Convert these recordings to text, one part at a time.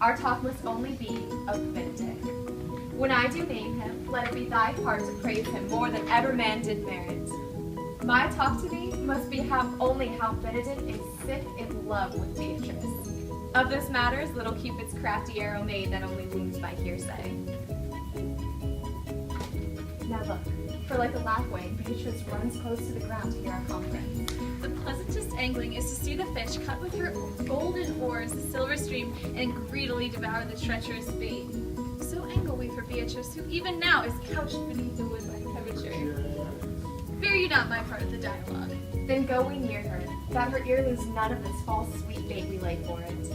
our talk must only be of Benedick. When I do name him, let it be thy part to praise him more than ever man did merit. My talk to thee must be only how Benedick is sick in love with Beatrice. Of this matters, little Cupid's crafty arrow made that only wounds by hearsay. Now look, for like a lapwing, Beatrice runs close to the ground to hear our conference. The pleasantest angling is to see the fish cut with her golden oars the silver stream and greedily devour the treacherous bait. So angle we for Beatrice, who even now is couched beneath the woodbine coverture. Fear you not my part of the dialogue. Then go we near her, that her ear lose none of this false sweet bait we lay for it.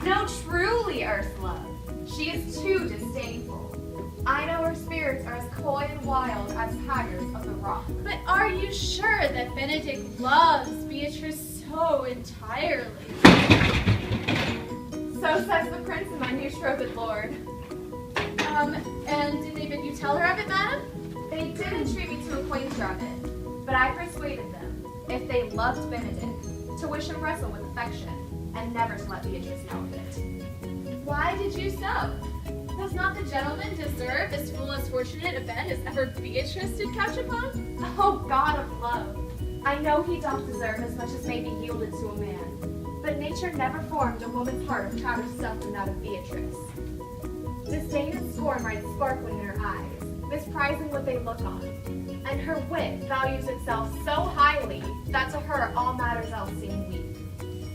No, truly, Ursula, she is too disdainful. I know her spirits are as coy and wild as tigers of the rock. But are you sure that Benedick loves Beatrice so entirely? So says the prince and my new betrothed lord. And did they bid you tell her of it, madam? They did entreat me to acquaint her of it, but I persuaded them, if they loved Benedick, to wish him wrestle with affection, and never to let Beatrice know of it. Why did you so? Does not the gentleman deserve as full as fortunate a bed as ever Beatrice did couch upon? Oh, God of love, I know he doth deserve as much as may be yielded to a man, but nature never formed a woman's heart of prouder stuff than that of Beatrice. Disdain and scorn ride sparkling in her eyes, misprizing what they look on, and her wit values itself so highly that to her all matters else seem weak.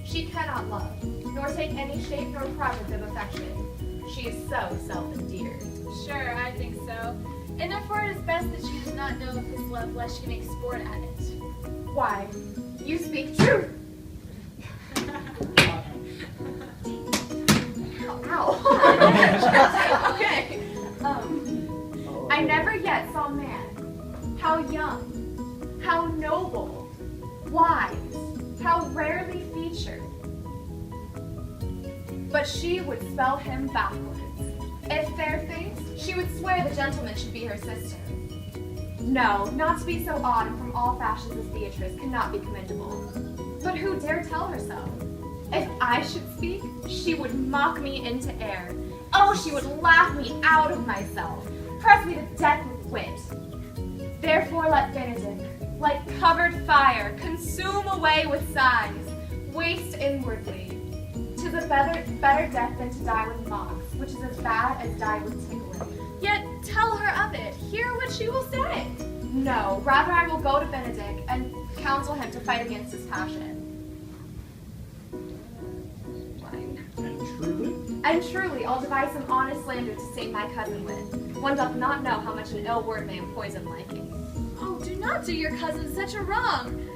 She cannot love, nor take any shape nor project of affection. She is so self-endeared. Sure, I think so. And therefore it is best that she does not know of his love, lest she make sport at it. Why, you speak truth! Ow. Okay. I never yet saw man. How young, how noble, wise, how rarely featured. But she would spell him backwards. If fair face, she would swear the gentleman should be her sister. No, not to be so odd and from all fashions as Beatrice cannot be commendable. But who dare tell her so? If I should speak, she would mock me into air. Oh, she would laugh me out of myself, press me to death with wit. Therefore let Benedick, like covered fire, consume away with sighs, waste inwardly. 'Tis a better death than to die with mocks, which is as bad as die with tickling. Yet tell her of it. Hear what she will say. No, rather I will go to Benedick and counsel him to fight against his passion. And truly, I'll devise some honest slander to sting my cousin with. One doth not know how much an ill word may poison liking. Oh, do not do your cousin such a wrong.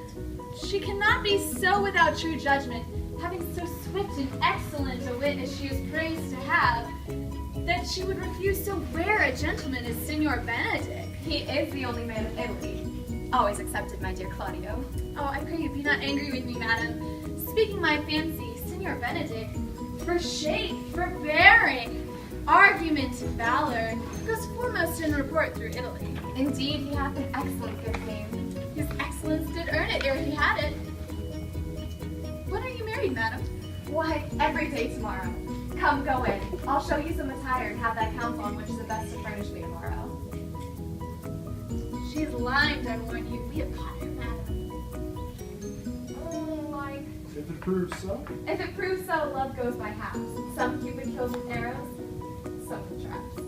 She cannot be so without true judgment, having so swift and excellent a wit as she is praised to have, that she would refuse so rare a gentleman as Signor Benedick. He is the only man of Italy. Always accepted, my dear Claudio. Oh, I pray you be not angry with me, madam. Speaking my fancy, Signor Benedick, for shape, for bearing, argument, valor, goes foremost in report through Italy. Indeed, he hath an excellent good fame. His excellence did earn it ere he had it. When are you married, madam? Why, every day tomorrow. Come, go in. I'll show you some attire and have that counsel on which is the best to furnish me tomorrow. She is limed, I warn you. We have caught her, madam. Oh, like... If it proves so. If it proves so, love goes by halves. Some Cupid kills with arrows, some with traps.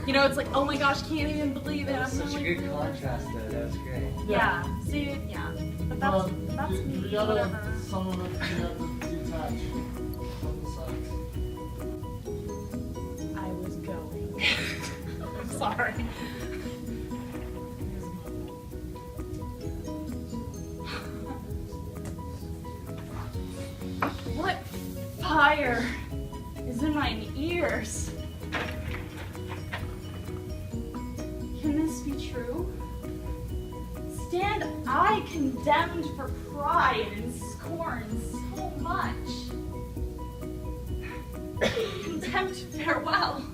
You know, it's like, oh my gosh, can't even believe it. I'm Such a like, good contrast, though. That was great. yeah. See, yeah. But that's me. We gotta, Whatever. some of it we have to detach from the sides. I was going. I'm sorry. What fire is in my ears? Can this be true? Stand I condemned for pride and scorn so much? Contempt farewell,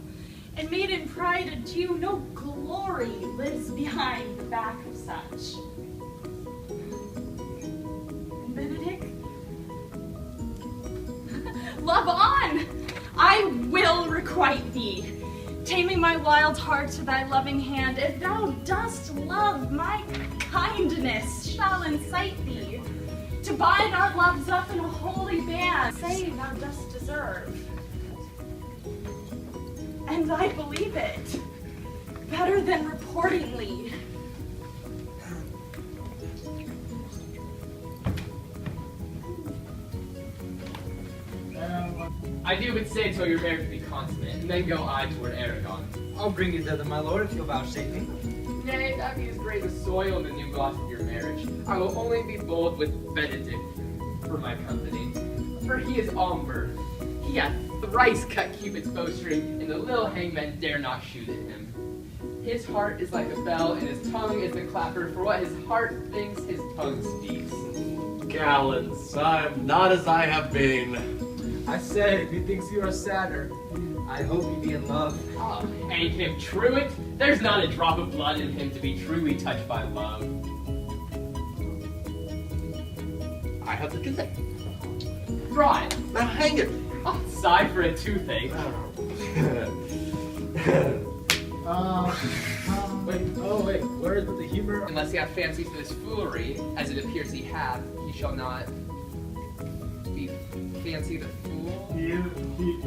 and maiden pride adieu. No glory lives behind the back of such. And Benedick, love on! I will requite thee, taming my wild heart to thy loving hand. If thou dost love, my kindness shall incite thee to bind our loves up in a holy band. Say thou dost deserve, and I believe it better than reportingly. I do but say till your marriage be consummate, and then go I toward Aragon. I'll bring you thither, my lord, if you'll vouchsafe me. Nay, that be as great the soil of the new gods of your marriage. I will only be bold with Benedick for my company. For he is umber. He hath thrice cut Cupid's bowstring, and the little hangman dare not shoot at him. His heart is like a bell, and his tongue is the clapper. For what his heart thinks, his tongue speaks. Gallants, I'm not as I have been. I say, methinks you are sadder. I hope you be in love. Oh, hang him, truant! There's not a drop of blood in him to be truly touched by love. I have the consent. Draw it! Now hang it. Oh, sigh for a toothache. Wait, where is the humor? Unless he have fancy for this foolery, as it appears he hath, he shall not be fancy the fool. He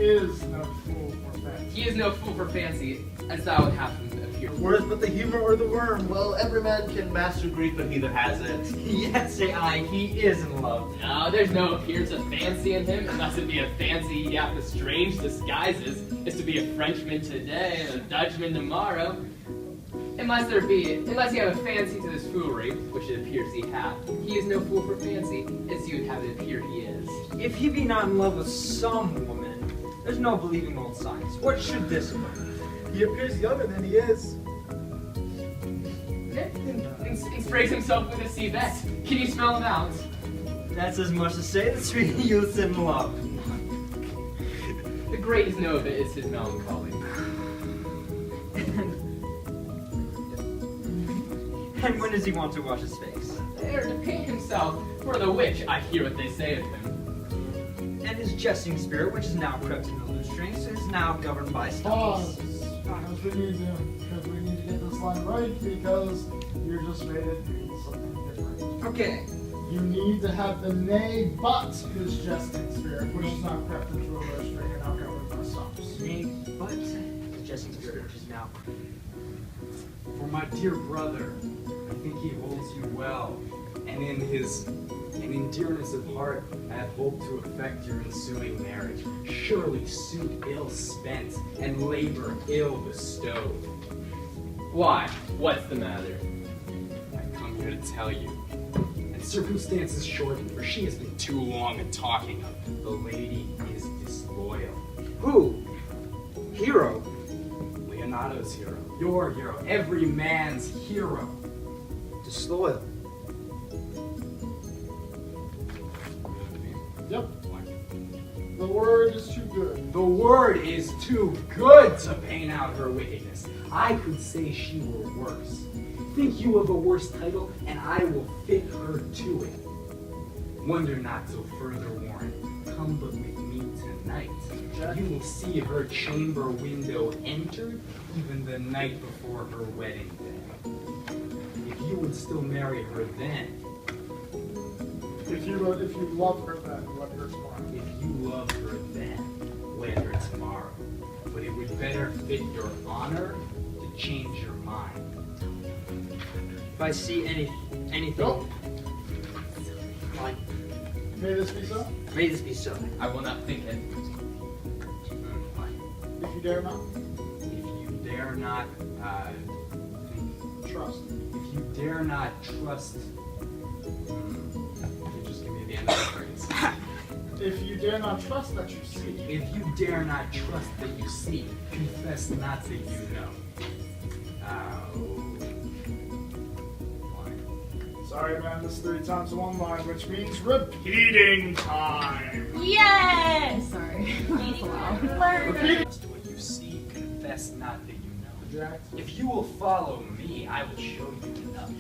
is no fool for fancy. He is no fool for fancy, as thou would have him appear. Where is but the humor or the worm? Well, every man can master grief, but neither has it. Yet say I, he is in love. No, there's no appearance of fancy in him, unless it be a fancy he hath the strange disguises, is to be a Frenchman today and a Dutchman tomorrow. Unless he have a fancy to this foolery, which it appears he hath, he is no fool for fancy, as you would have it appear he is. If he be not in love with some woman, there's no believing old signs. What should this be? He appears younger than he is. And sprays himself with a civet. Can you smell him out? That's as much to say the sweet youth's in love. The greatest Nova is his melancholy. And when does he want to wash his face? There to paint himself, for the which I hear what they say of him. And his jesting spirit, which is now crept into loose strings, is now governed by Pause. stubbles. Because we need to get this line right, because you just made it mean something different. Okay. You need to have the nay but his jesting spirit, which is not crept into a low string and now governed by stops. Nay, but the jesting spirit, which is now. For my dear brother, I think he holds you well, and in dearness of heart, I have hoped to effect your ensuing marriage. Surely suit ill spent, and labor ill bestowed. Why? What's the matter? I come here to tell you. And circumstances shortened, for she has been too long a talking of. The lady is disloyal. Who? Hero. Leonato's hero. Your hero. Every man's hero. Disloyal. Yep. The word is too good. The word is too good to paint out her wickedness. I could say she were worse. Think you of a worse title, and I will fit her to it. Wonder not till further warrant. Come but with me tonight. You will see her chamber window entered even the night before her wedding day. If you would still marry her then, If you love her then, let her tomorrow. if you love her then, wed her tomorrow. But it would better fit your honor to change your mind. If I see anything. Nope. Fine. May this be so? May this be so. I will not think it. Fine. If you dare not, If you dare not, trust. if you dare not trust, you just give me the end of the phrase. If you dare not trust that you see. If you dare not trust that you see, confess not that you know. Sorry, man, this is 3 times 1 line, which means repeating time. Yes! Sorry. Trust what you see, confess best not that you know. Project. If you will follow me, I will show you enough.